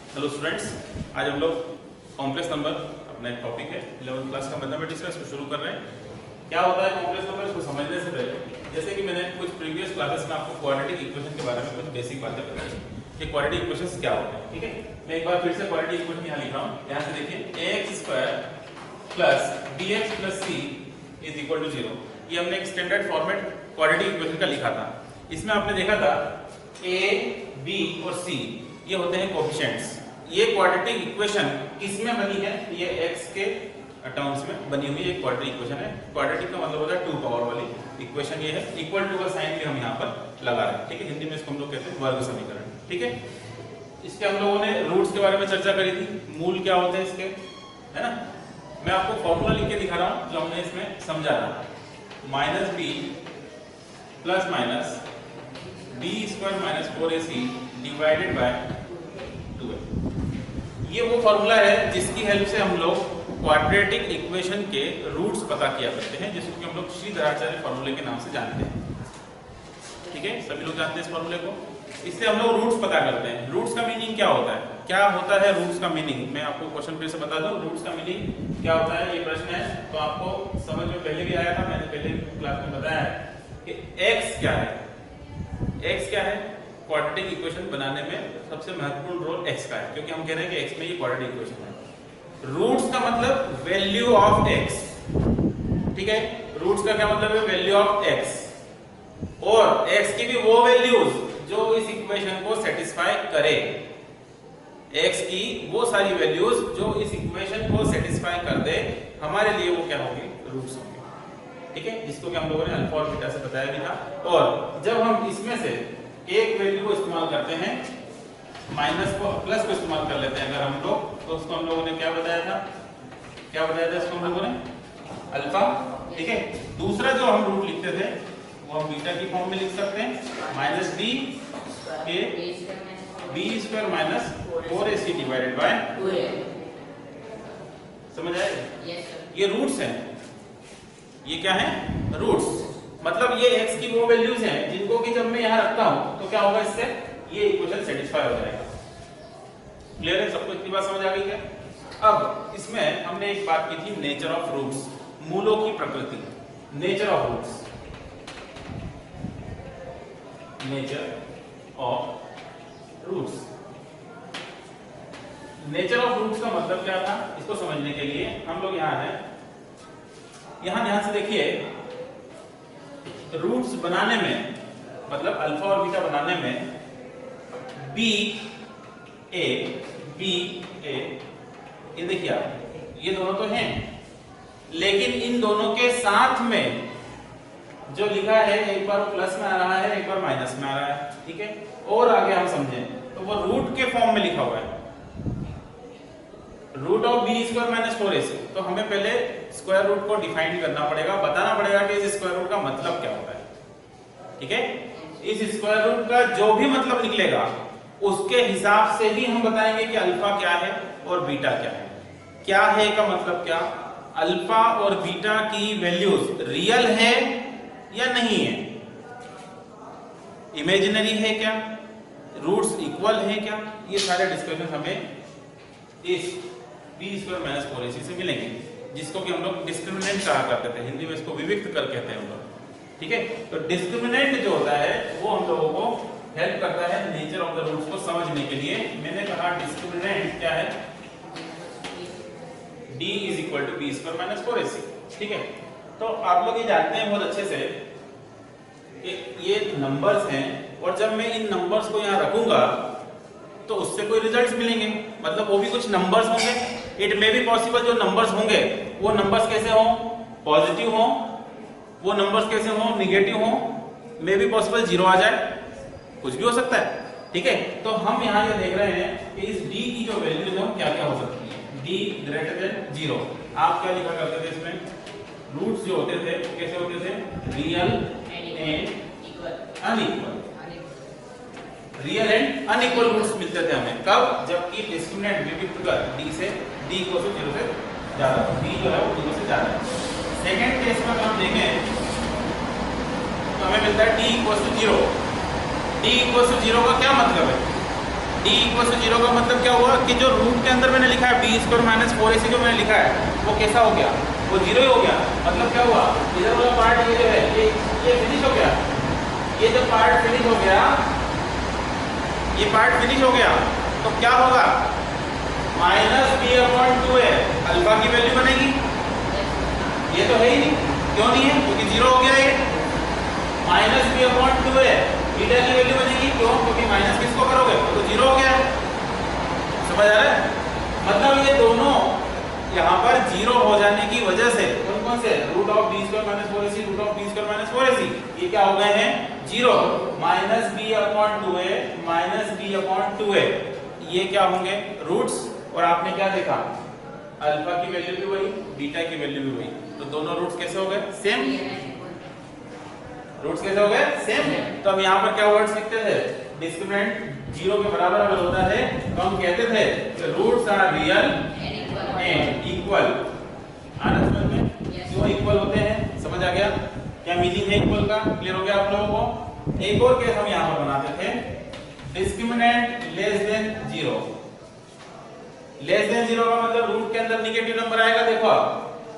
Hello students, आज हम लोग कॉम्प्लेक्स नंबर अपना एक टॉपिक है 11th क्लास का मैथमेटिक्स का, इसको शुरू कर रहे हैं। क्या होता है कॉम्प्लेक्स नंबर, इसको समझने से पहले जैसे कि मैंने कुछ प्रीवियस क्लासेस में आपको क्वाड्रेटिक इक्वेशन के बारे में कुछ बेसिक बातें बताई कि क्वाड्रेटिक इक्वेशंस क्या होते हैं। ठीक है, मैं एक बार फिर से क्वाड्रेटिक इक्वेशन यहाँ लिख रहा हूँ। यहाँ से देखिए ax² plus bx plus c is equal to 0। ये हमने एक स्टैंडर्ड फॉर्मेट क्वाड्रेटिक इक्वेशन का लिखा था। इसमें आपने देखा था a, b और c ये होते हैं कोएफिशिएंट्स। ये क्वाड्रेटिक इक्वेशन किसमें बनी है? ये x के टर्म्स में बनी हुई एक क्वाड्रेटिक इक्वेशन है। क्वाड्रेटिक का मतलब होता है 2 पावर वाली इक्वेशन। ये है इक्वल टू का साइन भी हम यहाँ पर लगा रहे हैं। ठीक है, हिंदी में इसको हम लोग कहते हैं वर्ग समीकरण। ठीक है, इसके हम लोगों ने रूट्स के बारे में चर्चा करी थी, मूल क्या होते हैं इसके, है ना। मैं आपको फॉर्मूला लिख के दिखा रहा हूँ जो हमने इसमें समझा था। -b plus minus b² - 4ac divided by 2a। ये वो फॉर्मूला है जिसकी हेल्प से हम लोग क्वाड्रेटिक इक्वेशन के रूट्स पता किया करते हैं, जिसको हम लोग श्रीधराचार्य फॉर्मूले के नाम से जानते हैं। ठीक है, सभी लोग जानते हैं इस फॉर्मूले को। इससे हम लोग रूट्स पता करते हैं। रूट्स का मीनिंग क्या होता है? क्या होता है रूट्स का मीनिंग? मैं आपको क्वेश्चन फिर से बता दूं, रूट्स का मीनिंग क्या होता है। ये प्रश्न है तो आपको समझ में पहले भी आया था, मैंने पहले क्लास में बताया है कि x क्या है। x क्या है? क्वाड्रेटिक इक्वेशन बनाने में सबसे महत्वपूर्ण रोल x का है, क्योंकि हम कह रहे हैं कि x में ये क्वाड्रेटिक इक्वेशन है। रूट्स का मतलब वैल्यू ऑफ x। ठीक है, रूट्स का क्या मतलब है? वैल्यू ऑफ x, और x की भी वो वैल्यूज जो इस इक्वेशन को सेटिस्फाई करे। x की वो सारी वैल्यूज जो इस इक्वेशन को सेटिस्फाई कर दे, हमारे लिए वो क्या होंगे? रूट्स होंगे। ठीक है, जिसको कि हम लोगों ने अल्फा और बीटा से बताया भी था। और जब हम इसमें से एक वैल्यू को इस्तेमाल करते हैं, माइनस को प्लस को इस्तेमाल कर लेते हैं अगर हम लोग, तो उसको हम लोगों ने क्या बताया था? क्या बताया था इसको हम लोगों ने? अल्फा। ठीक है, दूसरा जो हम रूट लिखते थे वो हम बीटा की फॉर्म में लिख सकते हैं, -b के b² - 4ac divided by 2a। समझ आए? ये रूट्स हैं। ये क्या है? रूट्स। मतलब ये x की वो वैल्यूज हैं जिनको कि जब मैं यहाँ रखता हूं तो क्या होगा? इससे ये इक्वेशन सेटिस्फाई हो जाएगा। क्लियर है? सबको इतनी बात समझ आ गई क्या? अब इसमें हमने एक बात की थी, नेचर ऑफ रूट्स, मूलों की प्रकृति। Nature of roots, nature of roots. Nature of roots का मतलब क्या था? इसको समझने के लिए हम लोग यहाँ हैं, यहाँ ध्यान से देखिए। रूट्स बनाने में मतलब अल्फा और बीटा बनाने में बी ए ये देखिए आप, ये दोनों तो हैं, लेकिन इन दोनों के साथ में जो लिखा है, एक बार प्लस में आ रहा है, एक बार माइनस में आ रहा है। ठीक है, और आगे हम समझें तो वो रूट के फॉर्म में लिखा हुआ है, रूट ऑफ b² - 4ac। तो हमें पहले स्क्वायर रूट को डिफाइन करना पड़ेगा, बताना पड़ेगा कि इस स्क्वायर रूट का मतलब क्या होता है। ठीक है, इस स्क्वायर रूट का जो भी मतलब निकलेगा उसके हिसाब से ही हम बताएंगे कि अल्फा क्या है और बीटा क्या है। क्या है का मतलब क्या? अल्फा और बीटा की वैल्यूज रियल है या नहीं है, इमेजिनरी है क्या, रूट्स इक्वल है क्या, ये सारे डिस्कशन हमें इस b² - 4ac से मिलेंगे, जिसको कि हम लोग डिस्क्रिमिनेंट कहा करते थे। हिंदी में इसको विविक्त कर कहते हैं हम लोग। ठीक है, तो डिस्क्रिमिनेंट जो होता है वो हम लोगों को हेल्प करता है नेचर ऑफ द रूट्स को समझने के लिए। मैंने कहा डिस्क्रिमिनेंट क्या है? d = b² - 4ac। ठीक है, तो आप लोग ये जानते हैं बहुत अच्छे से कि ये नंबर्स हैं, और जब मैं इन नंबर्स को यहाँ रखूंगा तो उससे कोई रिजल्ट्स मिलेंगे, मतलब वो भी कुछ नंबर्स होंगे। इट मे बी पॉसिबल जो नंबर्स होंगे वो नंबर्स कैसे हों? पॉजिटिव हों। वो नंबर्स कैसे हों? निगेटिव हों। मे बी पॉसिबल 0 आ जाए, कुछ भी हो सकता है। ठीक है, तो हम यहाँ ये देख रहे हैं कि इस d की जो वैल्यू है क्या क्या हो सकती है। d > 0। आप क्या लिखा करते थे इसमें? रूट्स जो होते थे वो कैसे होते थे? Real and unequal. Real and unequal roots मिलते थे हमें। कब? जबकि डिस्क्रिमिनेंट विविक्त कर d से d = 0 से ज्यादा, d जो है वो 0 से ज्यादा है। सेकंड केस में अगर हम देखें तो हमें मिलता है d = 0। d = 0 का क्या मतलब है? d d इक्वल टू 0 का मतलब क्या हुआ कि जो रूट के अंदर मैंने लिखा है b स्क्वायर माइनस 4ac जो मैंने लिखा है वो कैसा हो गया, वो 0 ही हो गया। मतलब क्या हुआ, इधर वाला पार्ट ये जो है ये फिनिश हो गया, ये जो पार्ट फिनिश हो गया, ये पार्ट फिनिश हो गया। तो क्या होगा, माइनस बी अपॉन 2 है, अल्फा की वैल्यू बनेगी। ये तो है ही नहीं, क्यों नहीं है, क्योंकि 0 हो गया ये। माइनस बी अपॉन 2 है, बीटा की वैल्यू बनेगी, क्यों, क्योंकि माइनस किसको करोगे तो 0 हो गया। समझ आ रहा है, मतलब ये दोनों यहाँ पर 0 हो जाने की वजह से कौन कौन से, root of b square minus 4ac, root of b square minus 4ac, ये क्या हो गए हैं 0। Minus b upon 2a minus b upon 2a, ये क्या होंगे रूट्स। और आपने क्या देखा, अल्फा की वैल्यू भी वही, बीटा की वैल्यू भी वही, तो दोनों रूट्स कैसे हो गए, सेम। रूट्स कैसे हो गए, सेम। तो हम यहाँ पर क्या वर्ड्स लिखते थे, डिस्क्रिमिनेंट 0 के बराबर अगर होता है तो हम कहते थे कि roots are real and equal. आ रहा समझ में, क्यों इक्वल होते हैं, समझ आ गया क्या मीनिंग है इक्वल का, क्लियर हो गया आप लोगों को। एक और केस हम यहाँ पर बनाते थे, discriminant less than 0। Less than 0 का मतलब रूट के अंदर निगेटिव नंबर आएगा, देखो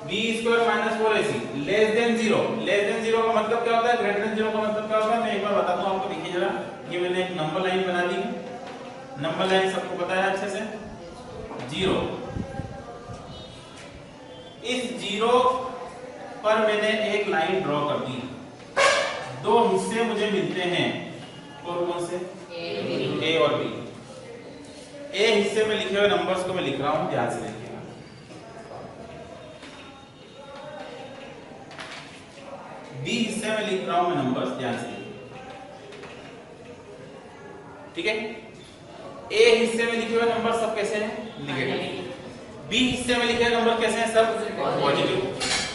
b square minus 4ac less than 0। Less than 0 का मतलब क्या होता है, ग्रेटर देन 0 का मतलब क्या होता है, मैं एक बार बताता हूँ आपको, देखिए जरा। ये मैंने एक नंबर लाइन बना दी, नंबर लाइन सबको पता है अच्छे से, 0। इस 0 पर मैंने एक लाइन ड्रॉ कर दी, दो हिस्से मुझे मिलते हैं, और कौन से, ए और बी। ए हिस्से में लिखे हुए नंबर्स को मैं लिख रहा हूं, ध्यान से देखिएगा। बी हिस्से में लिख रहा हूं मैं नंबर्स, ध्यान से, ठीक है। ए हिस्से में लिखे हुए नंबर सब कैसे हैं, नेगेटिव। बी हिस्से में लिखे हुए नंबर कैसे हैं, सब पॉजिटिव।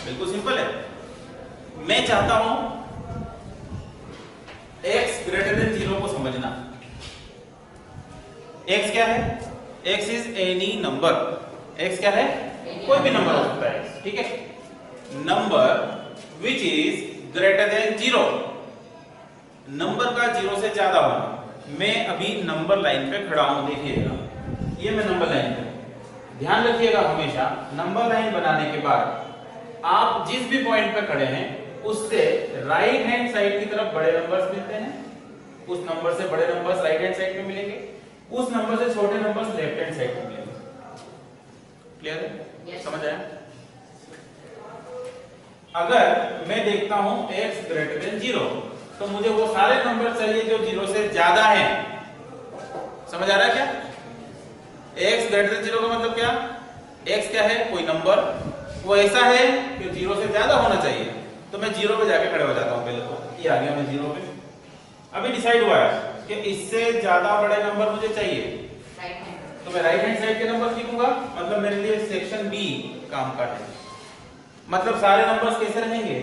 बिल्कुल सिंपल है। मैं चाहता हूं x ग्रेटर देन 0 को समझना। x क्या है, x is any number. x क्या है, कोई भी नंबर हो सकता है, ठीक है। Number which is greater than 0, number का 0 से ज्यादा होना। मैं अभी नंबर लाइन पे खड़ा हूं, देखिएगा, ये मैं नंबर लाइन पे, ध्यान रखिएगा हमेशा नंबर लाइन बनाने के बाद आप जिस भी पॉइंट पे खड़े हैं उससे राइट हैंड साइड की तरफ बड़े नंबर्स मिलते हैं, उस नंबर से बड़े नंबर्स राइट हैंड साइड में मिलेंगे, उस नंबर से छोटे नंबर्स लेफ्ट हैंड साइड में मिलेंगे। क्लियर है, yes. समझ आया। अगर मैं देखता हूं x ग्रेटर देन 0, तो मुझे वो सारे नंबर चाहिए जो 0 से ज्यादा हैं। समझ आ रहा है क्या, x ग्रेटर देन 0 का मतलब क्या, x क्या है, कोई नंबर वो ऐसा है कि 0 से ज्यादा होना चाहिए, तो मैं 0 पे जाके खड़े हो जाता हूं। पहले तो ये आ गया मैं 0 पे, अभी डिसाइड हुआ है कि इससे ज्यादा बड़े नंबर मुझे चाहिए, तो मैं राइट हैंड साइड के नंबर लिखूंगा, मतलब मेरे लिए सेक्शन बी काम का है। मतलब सारे नंबर्स कैसे रहेंगे,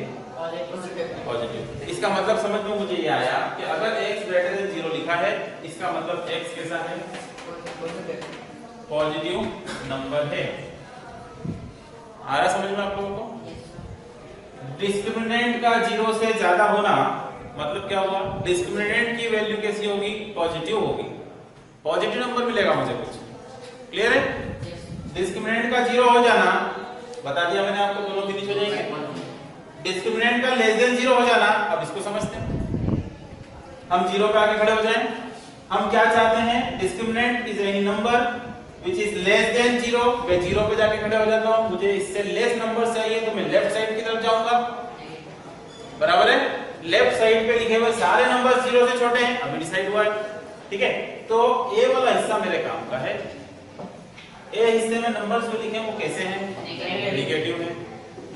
पॉजिटिव। इसका मतलब समझ में मुझे ये आया कि अगर x ग्रेटर देन 0 लिखा है, इसका मतलब x कैसा है, पॉजिटिव नंबर है। आ रहा समझ में आप लोगों को। डिस्क्रिमिनेंट का 0 से ज्यादा होना मतलब क्या हुआ, डिस्क्रिमिनेंट की वैल्यू कैसी होगी, पॉजिटिव होगी, पॉजिटिव नंबर मिलेगा मुझे कुछ। क्लियर है, डिस्क्रिमिनेंट का 0 हो जाना, बता दिया मैंने आपको, दोनों फिनिश हो जाएंगे। डिस्क्रिमिनेंट का लेस देन 0 हो जाना, अब इसको समझते हैं, हम 0 पे आके खड़े हो जाएं। हम क्या चाहते हैं, discriminant is any number which is less than 0, मैं 0 पे जाके खड़े हो जाता हूं, मुझे इससे लेस नंबर चाहिए तो मैं लेफ्ट साइड की तरफ जाऊंगा, बराबर है। लेफ्ट साइड पे लिखे हुए सारे नंबर 0 से छोटे हैं, अभी डिसाइड हुआ है, ठीक है। तो ए वाला हिस्सा मेरे काम का है। ए हिस्से में नंबर्स जो लिखे हैं वो कैसे हैं, नेगेटिव है,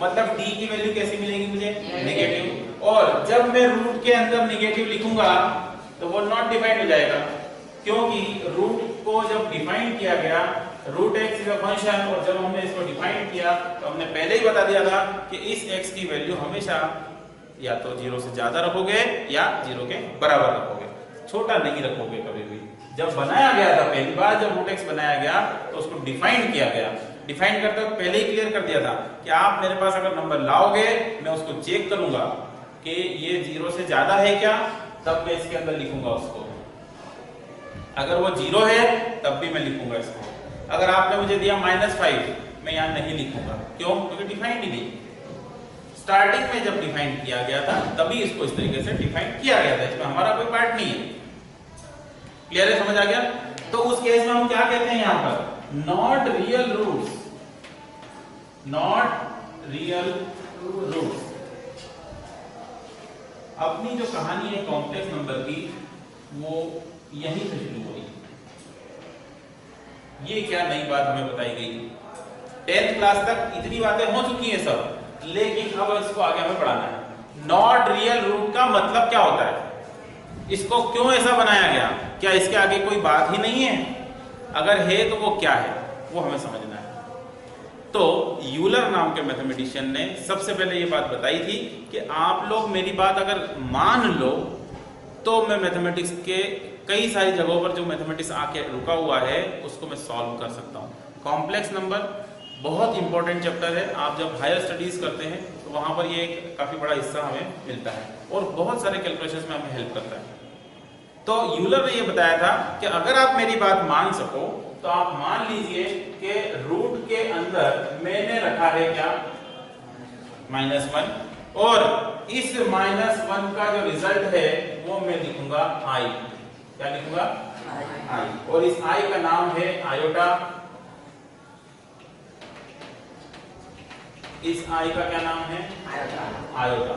मतलब डी की वैल्यू कैसी मिलेगी मुझे, नेगेटिव। और जब मैं रूट के अंदर नेगेटिव लिखूंगा तो वो नॉट डिफाइंड हो जाएगा, क्योंकि रूट को जब डिफाइन किया गया, root x is a function, और जब हमने इसको डिफाइन किया तो हमने पहले ही बता दिया था कि इस x की वैल्यू हमेशा या तो 0 से ज्यादा रखोगे या 0 के बराबर रखोगे, छोटा नहीं रखोगे कभी भी। जब बनाया गया था पहली बार, जब रूट x बनाया गया तो उसको डिफाइन किया गया, डिफाइन करते वक्त पहले ही क्लियर कर दिया था कि आप मेरे पास अगर नंबर लाओगे, मैं उसको चेक करूंगा कि ये 0 से ज्यादा है क्या, तब मैं इसके अंदर लिखूंगा उसको। अगर वो 0 है तब भी मैं लिखूंगा इसको। अगर आपने मुझे दिया -5, मैं यहाँ नहीं लिखूंगा। क्यों? क्योंकि डिफाइन ही नहीं। स्टार्टिंग में जब डिफाइन किया गया था तभी इसको इस तरीके से डिफाइन किया गया था, इसमें हमारा कोई पार्ट नहीं है। क्लियर है? समझ आ गया? तो उस केस में हम क्या कहते हैं यहां पर? Not real roots, not real roots. अपनी जो कहानी है कॉम्प्लेक्स नंबर की वो यहीं से शुरू हुई। ये क्या नई बात हमें बताई गई? 10th क्लास तक इतनी बातें हो चुकी हैं सब, लेकिन अब इसको आगे हमें पढ़ाना है। नॉट रियल रूट का मतलब क्या होता है? इसको क्यों ऐसा बनाया गया? क्या इसके आगे कोई बात ही नहीं है? अगर है तो वो क्या है, वो हमें समझना है। तो यूलर नाम के मैथमेटिशियन ने सबसे पहले ये बात बताई थी कि आप लोग मेरी बात अगर मान लो तो मैं मैथमेटिक्स के कई सारी जगहों पर जो मैथमेटिक्स आके रुका हुआ है उसको मैं सॉल्व कर सकता हूँ। कॉम्प्लेक्स नंबर बहुत इंपॉर्टेंट चैप्टर है। आप जब हायर स्टडीज करते हैं तो वहां पर ये एक काफी बड़ा हिस्सा हमें मिलता है और बहुत सारे कैलकुलेशंस में हमें हेल्प करता है। तो यूलर ने ये बताया था कि अगर आप मेरी बात मान सको तो आप मान लीजिए कि रूट के अंदर मैंने रखा है क्या? -1, और इस -1 का जो रिजल्ट है वो मैं लिखूंगा i। क्या लिखूंगा? i। और इस i का नाम है आयोटा। इस i का क्या नाम है? आयोटा।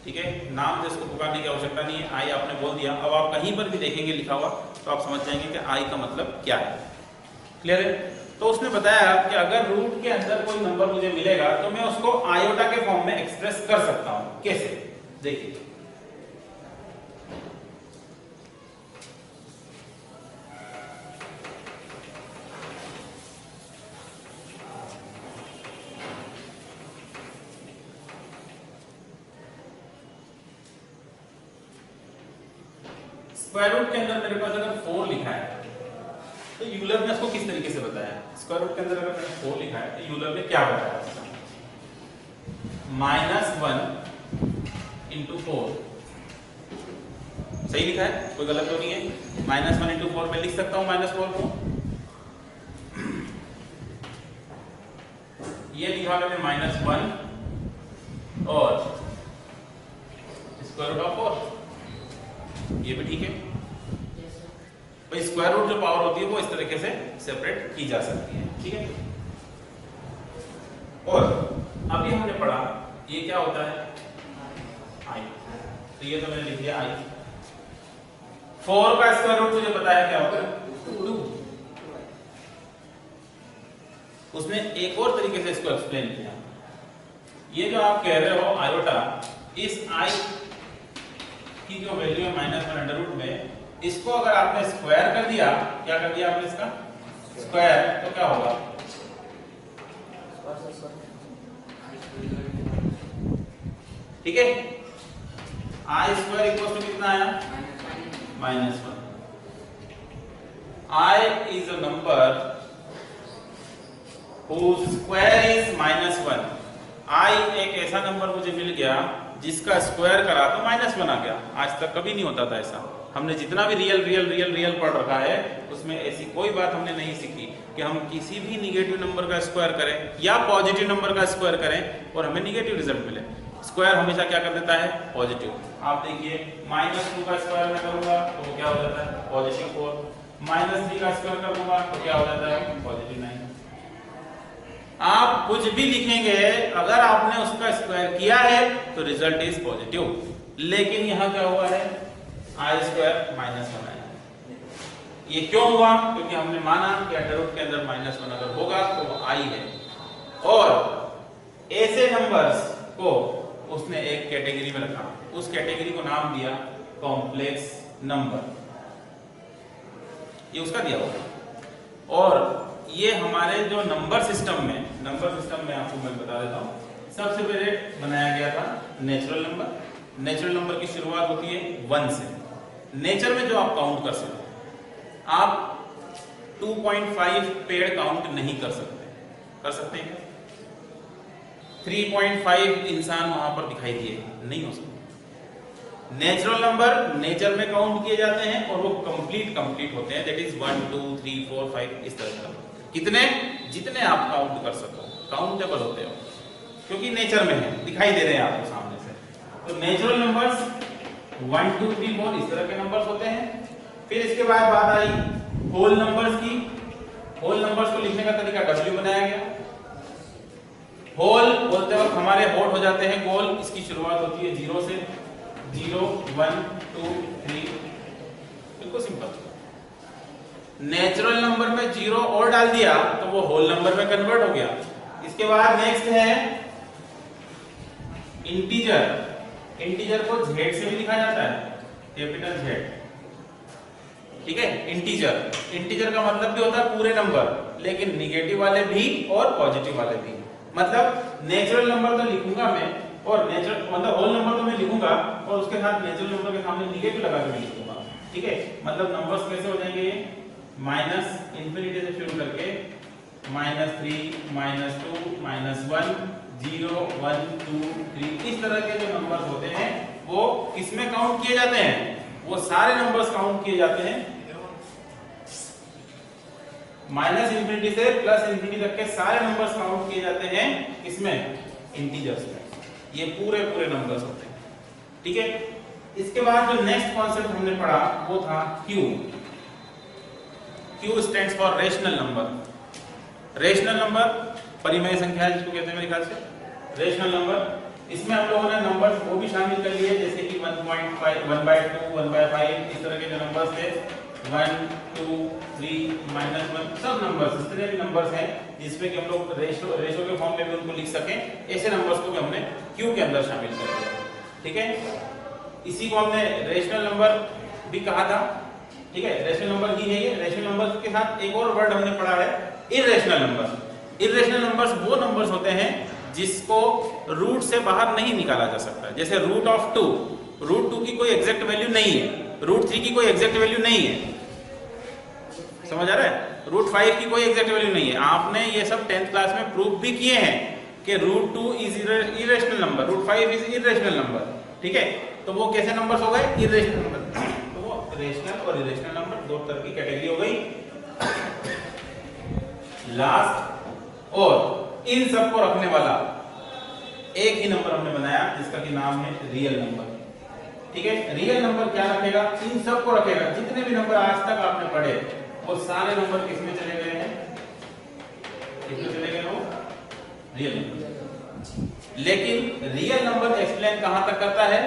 ठीक है, नाम से इसको पुकारने की आवश्यकता नहीं है, i आपने बोल दिया। अब आप कहीं पर भी देखेंगे लिखा हुआ तो आप समझ जाएंगे कि i का मतलब क्या है। क्लियर है? तो उसने बताया कि अगर रूट के अंदर कोई नंबर मुझे मिलेगा तो मैं उसको आयोटा के फॉर्म में एक्सप्रेस कर सकता हूं। कैसे? देखिए, स्क्वायर रूट के अंदर मेरे पास अगर 4 लिखा है तो यूलर ने उसको किस तरीके से बताया? स्क्वायर रूट के अंदर अगर मैंने 4 लिखा है तो यूलर ने क्या बताया? -1 × 4 सही लिखा है, कोई गलत तो नहीं है। -1 × 4 मैं लिख सकता हूं -4 को। ये लिखा मैंने -1 और स्क्वायर रूट ऑफ 4, ये भी ठीक है। भाई स्क्वायर रूट जो पावर होती है वो इस तरीके से सेपरेट की जा सकती है। ठीक है, और अभी हमने पढ़ा ये क्या होता है? i। तो ये तो मैंने लिख दिया i। 4 का स्क्वायर रूट मुझे पता है क्या होगा? 2। उसने एक और तरीके से इसको एक्सप्लेन किया। ये जो आप कह रहे हो आयोटा, इस i की जो वैल्यू है -1 √ में, इसको अगर आपने स्क्वायर कर दिया, क्या कर दिया आपने इसका स्क्वायर, तो क्या होगा? ठीक है, i² कितना आया? -1। i is a number whose square is -1। i एक ऐसा नंबर मुझे मिल गया जिसका स्क्वायर करा तो -1 आ गया। आज तक कभी नहीं होता था ऐसा। हमने जितना भी रियल पढ़ रखा है उसमें ऐसी कोई बात हमने नहीं सीखी कि हम किसी भी निगेटिव नंबर का स्क्वायर करें या पॉजिटिव नंबर का स्क्वायर करें और हमें निगेटिव रिजल्ट मिले। स्क्वायर हमेशा क्या कर देता है? पॉजिटिव। आप देखिए, -2 का स्क्वायर मैं करूंगा तो वो क्या हो जाता है? +4। -3 का स्क्वायर करूंगा तो क्या हो जाता है? +9। आप कुछ भी लिखेंगे, अगर आपने उसका स्क्वायर किया है तो रिजल्ट इज पॉजिटिव। लेकिन यहां क्या हुआ है? i² -1 है। ये क्यों हुआ? क्योंकि हमने माना कि अंडर रूट के अंदर -1 अगर होगा तो वो i है। और ऐसे नंबर्स को उसने एक कैटेगरी में रखा, उस कैटेगरी को नाम दिया कॉम्प्लेक्स नंबर। ये उसका दिया हुआ। और ये हमारे जो नंबर सिस्टम में आपको मैं बता देता हूं, सबसे पहले बनाया गया था नेचुरल नंबर। नेचुरल नंबर की शुरुआत होती है 1 से। नेचर में जो आप काउंट कर सकते हैं, आप 2.5 पेड़ काउंट नहीं कर सकते हैं? 3.5 इंसान वहां पर दिखाई दिए, नहीं हो सकते। नेचुरल नंबर नेचर में काउंट किए जाते हैं और वो कंप्लीट होते हैं, दैट इज 1 2 3 4 5 इस तरह का। कितने? जितने आप काउंट कर सको, काउंटेबल होते हो क्योंकि नेचर में है, दिखाई दे रहे हैं आपको सामने से। तो नेचुरल नंबर्स 1 2 3 4 इस तरह के नंबर्स होते हैं। फिर इसके बाद बात आई होल नंबर्स की। होल नंबर्स को लिखने का तरीका W बनाया गया। होल बोलते वक्त हमारे होठ हो जाते हैं गोल, इसकी शुरुआत होती है 0 से, 0 1 2 3, बिल्कुल सिंपल। नेचुरल नंबर में 0 और डाल दिया तो वो होल नंबर में कन्वर्ट हो गया। इसके बाद नेक्स्ट है इंटीजर। इंटीजर को Z से भी लिखा जाता है, कैपिटल Z, ठीक है। इंटीजर का मतलब भी होता है पूरे नंबर, लेकिन निगेटिव वाले भी और पॉजिटिव वाले भी। मतलब नेचुरल नंबर तो लिखूंगा मैं, और मतलब होल नंबर तो मैं लिखूंगा और उसके साथ नेचुरल नंबर के सामने निगेटिव लगा के भी लिखूंगा, ठीक है। मतलब नंबर्स कैसे हो जाएंगे, माइनस इंफिनिटी से शुरू करके -3 -2 -1 0 1 2 3 इस तरह के जो नंबर्स होते हैं वो किसमें काउंट किए जाते हैं, वो सारे नंबर्स काउंट किए जाते हैं माइनस इंफिनिटी से प्लस इंफिनिटी तक के सारे नंबर्स काउंट किए जाते हैं इसमें, इंटीजर्स में। ये पूरे नंबर्स होते हैं, ठीक है। इसके बाद जो नेक्स्ट कॉन्सेप्ट हमने पढ़ा वो था Q। Q stands for rational number. Rational number परिमेय संख्या है जिसको कहते हैं मेरे ख्याल से रेशनल नंबर। इसमें हम लोगों ने नंबर्स वो भी शामिल कर लिए जैसे कि 1.5 1/2 1/5 इस तरह के जो नंबर्स थे 1 2 3 -1 सब नंबर्स, जितने भी नंबर्स हैं जिसमें कि हम लोग रेशो के फॉर्म में भी उनको लिख सकें, ऐसे नंबर्स को भी हमने Q के अंदर शामिल कर दिया, ठीक है। इसी को हमने रेशनल नंबर भी कहा था, ठीक है। रेशनल नंबर ही है ये। रेशनल नंबर्स के साथ एक और वर्ड हमने पढ़ा है इररेशनल नंबर्स। इररेशनल नंबर्स वो नंबर्स होते हैं जिसको रूट से बाहर नहीं निकाला जा सकता, जैसे रूट 2 की कोई एग्जैक्ट वैल्यू नहीं है, रूट 3 की कोई एग्जैक्ट वैल्यू नहीं है, समझ आ रहा है। रूट 5 की कोई एग्जैक्ट वैल्यू नहीं है। आपने ये सब 10th क्लास में प्रूव भी किए हैं कि root 2 is irrational number, root 5 is irrational number, ठीक है। तो वो कैसे नंबर्स हो गए, इरेशनल नंबर। तो वो रेशनल और इरेशनल नंबर दो तरह की कैटेगरी हो गई। लास्ट और इन सबको रखने वाला एक ही नंबर हमने बनाया जिसका कि नाम है रियल नंबर, ठीक है। रियल नंबर क्या रखेगा, इन सबको रखेगा। जितने भी नंबर आज तक आपने पढ़े वो सारे नंबर किसमें चले गए हैं, किसमें चले गए वो रियल नंबर। लेकिन रियल नंबर एक्सप्लेन कहां तक करता है,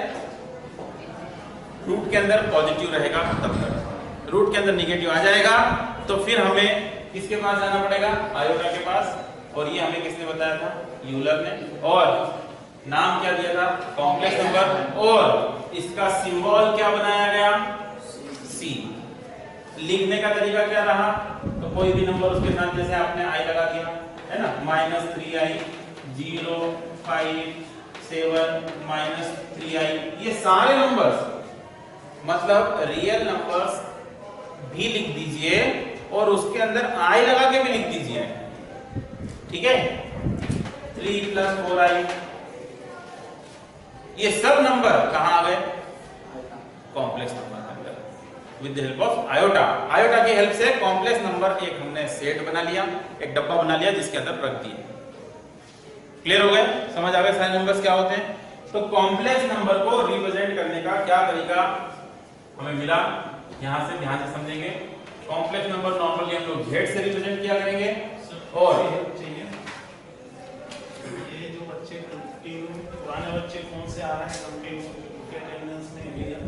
रूट के अंदर पॉजिटिव रहेगा तब तक। रूट के अंदर निगेटिव आ जाएगा तो फिर हमें किसके पास जाना पड़ेगा, आयोटा के पास। और ये हमें किसने बताया था, यूलर ने। और नाम क्या दिया था, कॉम्प्लेक्स नंबर। और इसका सिंबल क्या बनाया गया, C। लिखने का तरीका क्या रहा, तो कोई भी नंबर उसके साथ जैसे आपने I लगा दिया है ना, -3i 0 5 7 -3i, ये सारे नंबर्स मतलब रियल नंबर्स भी लिख दीजिए और उसके अंदर I लगा के भी लिख दीजिए, ठीक है। 3 + 4i, ये सब नंबर कहां आ गए, कॉम्प्लेक्स नंबर के अंदर with the help of iota. Iota की हेल्प से कॉम्प्लेक्स नंबर एक हमने सेट बना लिया, एक डब्बा बना लिया जिसके अंदर रख दिए। क्लियर हो गए, समझ आ गए सारे नंबर्स क्या होते हैं। तो कॉम्प्लेक्स नंबर को रिप्रेजेंट करने का क्या तरीका हमें मिला, यहां से ध्यान से समझेंगे। कॉम्प्लेक्स नंबर नॉर्मली हम लोग Z से रिप्रेजेंट किया करेंगे। और ये जो बच्चे पुराने बच्चे कौन से आ रहे हैं उनके अटेंडेंस में लिया,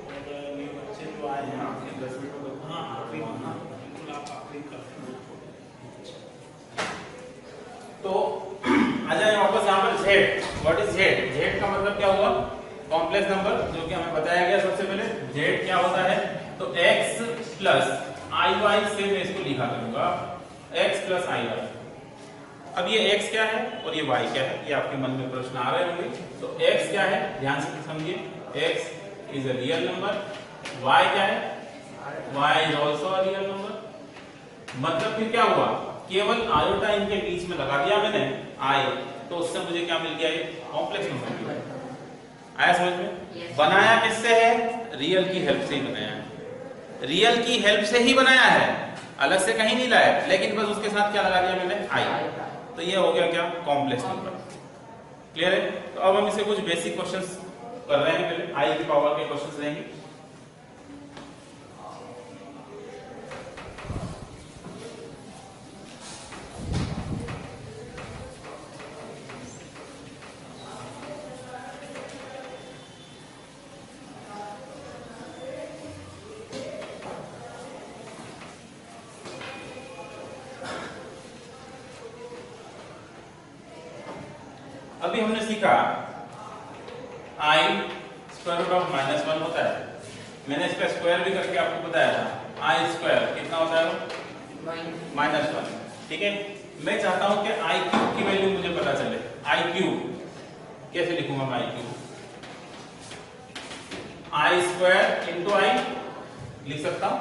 और ये बच्चे जो आए हैं आपके 10 मिनट, हाँ आखिरी, हाँ बिल्कुल आप आखिरी कर। तो आ जाए वापस यहाँ पर Z। What is Z? Z का मतलब क्या हुआ, कॉम्प्लेक्स नंबर, जो कि हमें बताया गया सबसे पहले। Z क्या होता है, तो x + iy से मैं इसको लिखा करूंगा x + iy। अब ये x क्या है और ये y क्या है, ये आपके मन में प्रश्न आ रहे होंगे। तो x क्या है, ध्यान से समझिए, x is a real number. y क्या है, y is also a real number. मतलब फिर क्या हुआ, केवल आयोटा इनके बीच में लगा दिया मैंने I, तो उससे मुझे क्या मिल गया, कॉम्प्लेक्स नंबर मिल गया। आया समझ में? बनाया किससे है? रियल की हेल्प से ही बनाया है, रियल की हेल्प से ही बनाया है, अलग से कहीं नहीं लाया, लेकिन बस उसके साथ क्या लगा दिया मैंने? आई। तो ये हो गया क्या? Complex number. क्लियर है? तो अब हम इसे कुछ बेसिक क्वेश्चंस कर रहे हैं, पहले आई की पावर के क्वेश्चंस रहेंगे। अभी हमने सीखा आई स्क्वायर रूट ऑफ -1 होता है, मैंने इसका स्क्वायर भी करके आपको बताया था। आई स्क्वायर कितना होता है? -1। ठीक है, मैं चाहता हूं कि आई क्यूब की वैल्यू मुझे पता चले। आई क्यूब कैसे लिखूंगा मैं? आई क्यूब आई स्क्वायर इंटू आई लिख सकता हूं।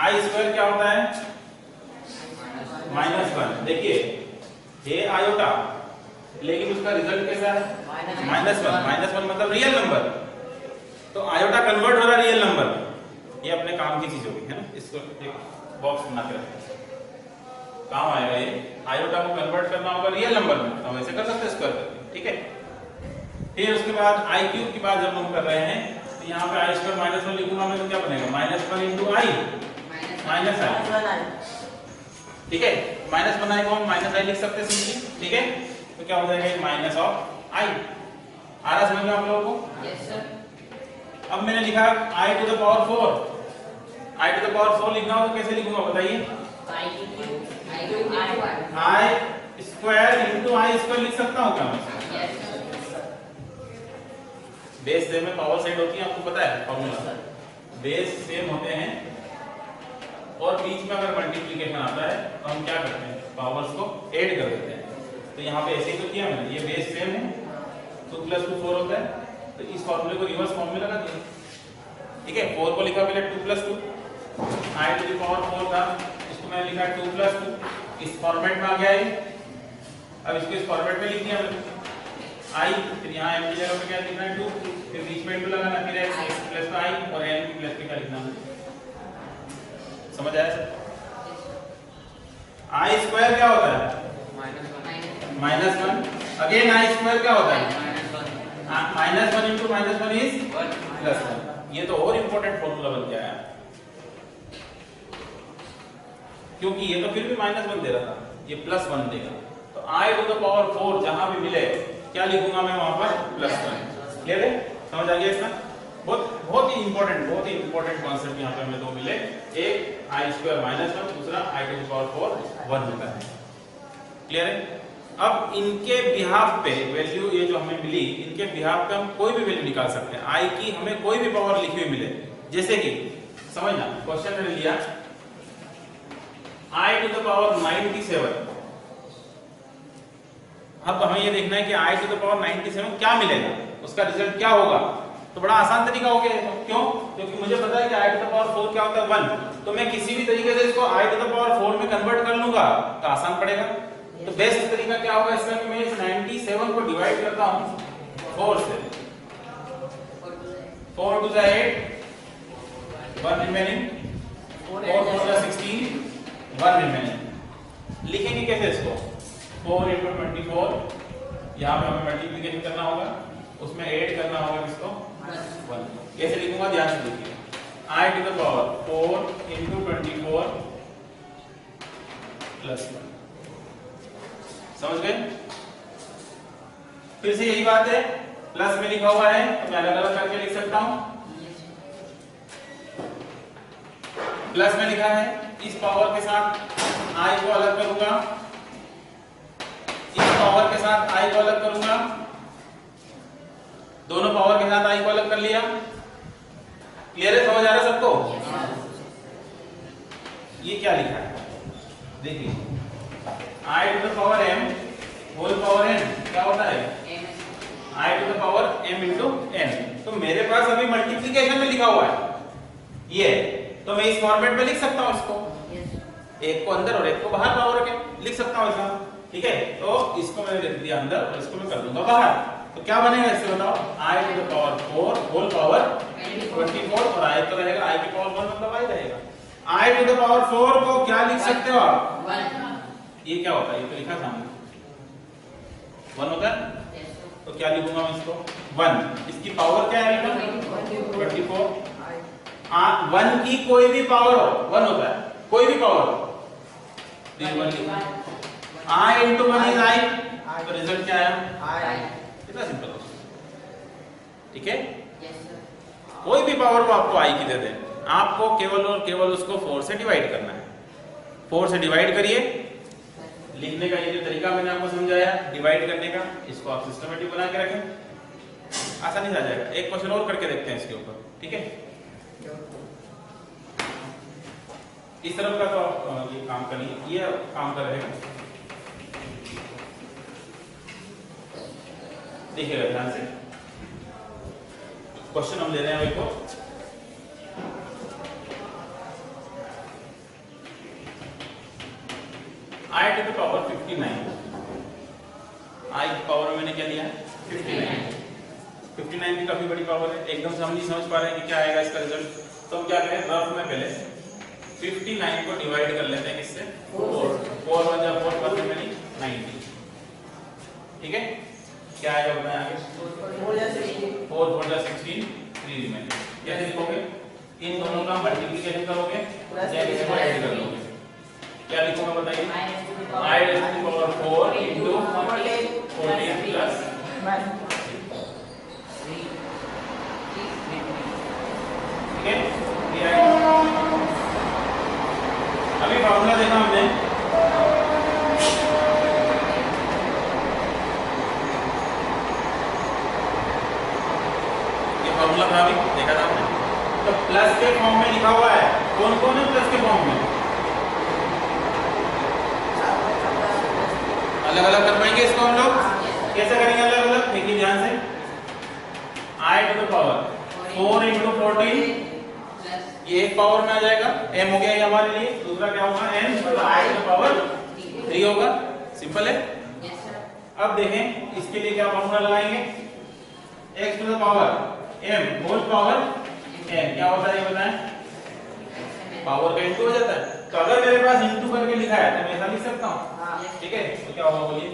आई स्क्वायर क्या होता है? -1। देखिए ये आयोटा, लेकिन उसका रिजल्ट कैसा है? -1 मतलब रियल नंबर, तो आयोटा कन्वर्ट हो रहा है रियल नंबर। ये अपने काम की चीज होगी, है ना? इसको एक बॉक्स बना के रखें, काम आएगा ये। आयोटा को कन्वर्ट करना होगा रियल नंबर में, तो हम ऐसे कर सकते हैं स्क्वायर करके। ठीक है, फिर उसके बाद आई क्यूब की बात जब हम कर रहे हैं, तो यहाँ पे आई स्क्वायर -1 लिखूंगा मैं, तो क्या बनेगा? -1 इंटू आई माइनस आई। ठीक है, -1 को हम -i लिख सकते हैं सिंपली। ठीक है, तो क्या हो जाएगा? माइनस ऑफ आई। आ रहा समझ में आप लोगों को? Yes sir. अब मैंने लिखा i to the power 4। i to the power 4 लिखना हो तो कैसे लिखूंगा बताइए? i square into I square लिख सकता हूं क्या मैं? बेस सेम में पावर सेट होती है, आपको पता है फॉर्मूला। बेस सेम होते हैं और बीच में अगर मल्टीप्लिकेशन आता है तो हम क्या करते हैं? पावर्स को ऐड कर देते हैं। तो यहाँ पे ऐसे ही तो किया मैंने, ये बेस सेम है, 2 + 2 4 होता है, तो इस फॉर्मूले को रिवर्स फॉर्म में लगा दिया। ठीक है, 4 को लिखा पहले 2 + 2, i टू द पावर 4 था, इसको मैंने लिखा 2 + 2, इस फॉर्मेट में आ गया है। अब इसको इस फॉर्मेट में लिख दिया मैंने i, फिर यहाँ m की जगह पे क्या लिखना है? 2, फिर बीच में इंटू लगाना, फिर x प्लस i और n की प्लस पे क्या लिखना है? समझ आया सर? i स्क्वायर क्या होता है? -1। अगेन i स्क्वायर क्या होता है? -1 इंटू -1 इज +1। ये तो और इंपॉर्टेंट फॉर्मूला बन गया है, क्योंकि ये तो फिर भी -1 दे रहा था, ये +1 देगा। तो i टू द पावर 4 जहां भी मिले क्या लिखूंगा मैं वहां पर? +1। क्लियर है? समझ आ गया इसका? बहुत ही इंपॉर्टेंट कॉन्सेप्ट यहाँ पे हमें दो मिले, एक i स्क्वायर -1, दूसरा i टू द पावर 4 1 होता है। क्लियर है? अब इनके बिहाफ पे वैल्यू ये जो हमें मिली, इनके बिहाफ पे हम कोई भी वैल्यू निकाल सकते हैं। आई की हमें कोई भी पावर लिखी हुई मिले, जैसे कि समझना, क्वेश्चन मैंने लिया आई टू द पावर 97। अब हमें ये देखना है कि आई टू द पावर 97 क्या मिलेगा, उसका रिजल्ट क्या होगा। तो बड़ा आसान तरीका हो गया, क्यों? क्योंकि मुझे पता है कि आई टू द पावर 4 क्या होता है? 1। तो मैं किसी भी तरीके से इसको आई टू द पावर 4 में कन्वर्ट कर लूंगा तो आसान पड़ेगा। तो बेस्ट तरीका क्या होगा इसका कि मैं इस 97 को डिवाइड करता हूं 4 से। 4 to the 8, 1 remaining, 4 to the 16, 1 remaining. लिखेंगे कैसे इसको? 4 into 24, यहाँ पे हमें मल्टीप्लिकेशन करना होगा, उसमें ऐड करना होगा किसको? 1। कैसे लिखूंगा ध्यान से देखिए, i to the power 4 into 24 + 1। समझ गए? फिर से यही बात है, प्लस में लिखा हुआ है तो मैं अलग अलग करके लिख सकता हूं। प्लस में लिखा है, इस पावर के साथ i को अलग करूंगा, इस पावर के साथ i को अलग करूंगा, दोनों पावर के साथ i को अलग कर लिया। क्लियर है? समझ आ रहा है सबको? ये क्या लिखा है देखिए, i to the power m whole power n क्या होता है? i to the power m into n। तो मेरे पास अभी मल्टीप्लिकेशन में लिखा हुआ है ये, तो मैं इस फॉर्मेट में लिख सकता हूं इसको, एक को अंदर और एक को बाहर पावर के लिख सकता हूं इसका। ठीक है, तो इसको मैंने लिख दिया अंदर और इसको मैं कर दूंगा बाहर। तो क्या बनेगा इससे बताओ, i to the power 4 whole power 24 और i तो रहेगा, i की पावर 1 मतलब i रहेगा। i टू द पावर 4 को क्या लिख सकते हो आप, ये क्या होता है, ये तो लिखा सामने 1 होता है, तो क्या लिखूंगा मैं इसको 1, इसकी पावर क्या है 24, 1 की कोई भी पावर हो 1 होता है, कोई भी पावर हो, i into 1 is i, तो रिजल्ट क्या आया i, कितना सिंपल है, ठीक है। कोई भी पावर को आपको i की दे दें, आपको केवल और केवल उसको 4 से डिवाइड करना है, 4 से डिवाइड करिए, लिखने का ये जो तरीका मैंने आपको समझाया डिवाइड करने का, इसको आप सिस्टमेटिक बना के रखें, आसानी से आ जाएगा। एक क्वेश्चन और करके देखते हैं इसके ऊपर, ठीक है। इस तरफ का तो ये काम कर लिए, ये काम कर रहेगा, देखिएगा ध्यान से। क्वेश्चन हम ले रहे हैं अभी को, i to the power 59, i की पावर मैंने क्या लिया 59 भी काफी बड़ी पावर है, एकदम से हम नहीं समझ पा रहे हैं कि क्या आएगा इसका रिजल्ट, तो हम क्या करें रफ में पहले 59 को डिवाइड कर लेते हैं किससे 4 1 जा 4 पर मेरी 90, ठीक है। क्या आएगा बताएं आगे, 4 4 जा 16 3 रिमेनिंग, कैसे लिखोगे, इन दोनों का मल्टीप्लिकेशन करोगे या इसको ऐड कर लोगे, क्या लिखूंगा बताइए, i raised to the power 4 into 14 plus 1, ठीक है। ये आएगा, अभी फॉर्मूला देखा हमने, ये फॉर्मूला था अभी देखा था हमने, तो प्लस के फॉर्म में लिखा हुआ है, कौन कौन है प्लस के फॉर्म में, अलग अलग कर पाएंगे इसको हम लोग, कैसे करेंगे अलग अलग, देखिए ध्यान से, i to the power 4 into 14, ये एक पावर में आ जाएगा, m हो गया ये हमारे लिए, दूसरा क्या होगा n, मतलब i टू द पावर 3 होगा, सिंपल है। अब देखें इसके लिए क्या फॉर्मूला लगाएंगे, x to the power m whole power n, क्या होता है ये बताएं, पावर का इंटू हो जाता है, तो अगर मेरे पास इंटू करके लिखा है तो मैं ऐसा लिख सकता हूँ, ठीक है। तो क्या होगा बोलिए,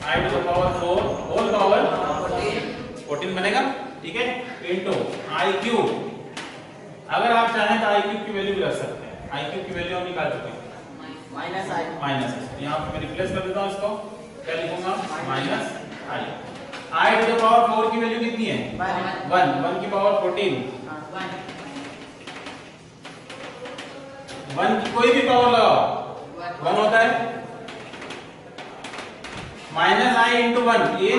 i to the power 4 whole power 14 बनेगा, ठीक है, इनटू i क्यूब, अगर आप चाहें तो i क्यूब की वैल्यू भी रख सकते हैं, i क्यूब की वैल्यू हम निकाल चुके हैं माइनस i, यहाँ पे मैं रिप्लेस कर देता हूँ इसको, क्या लिखूंगा minus i to the power 4 की वैल्यू कितनी है 1, 1 की पावर 14, 1 की कोई भी पावर लगाओ 1 होता है, माइनस i इंटू 1, ये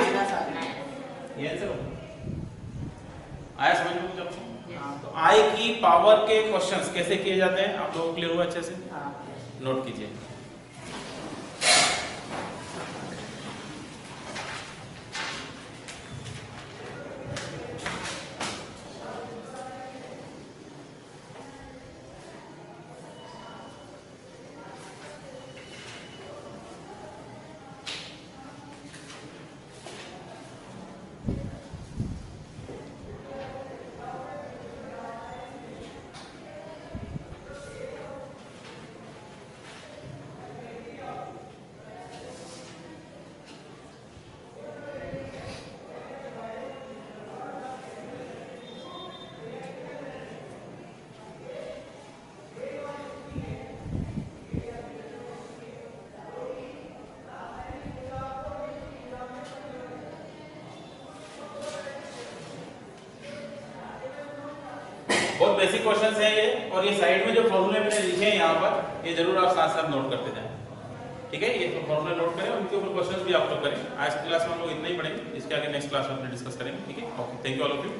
आंसर होगा, आया समझ में कुछ आपको। तो i की पावर के क्वेश्चंस कैसे किए जाते हैं आप लोगों को क्लियर हुआ अच्छे से, नोट कीजिए। बहुत बेसिक क्वेश्चंस हैं ये, और ये साइड में जो फॉर्मूले मैंने लिखे हैं यहाँ पर, ये जरूर आप साथ साथ नोट करते जाएं, ठीक है। ये फॉर्मूले नोट करें, उनके ऊपर क्वेश्चंस भी आप लोग करें। आज की क्लास में हम लोग इतना ही पढ़ेंगे, इसके आगे नेक्स्ट क्लास में अपने डिस्कस करेंगे, ठीक है। Okay, thank you all of you.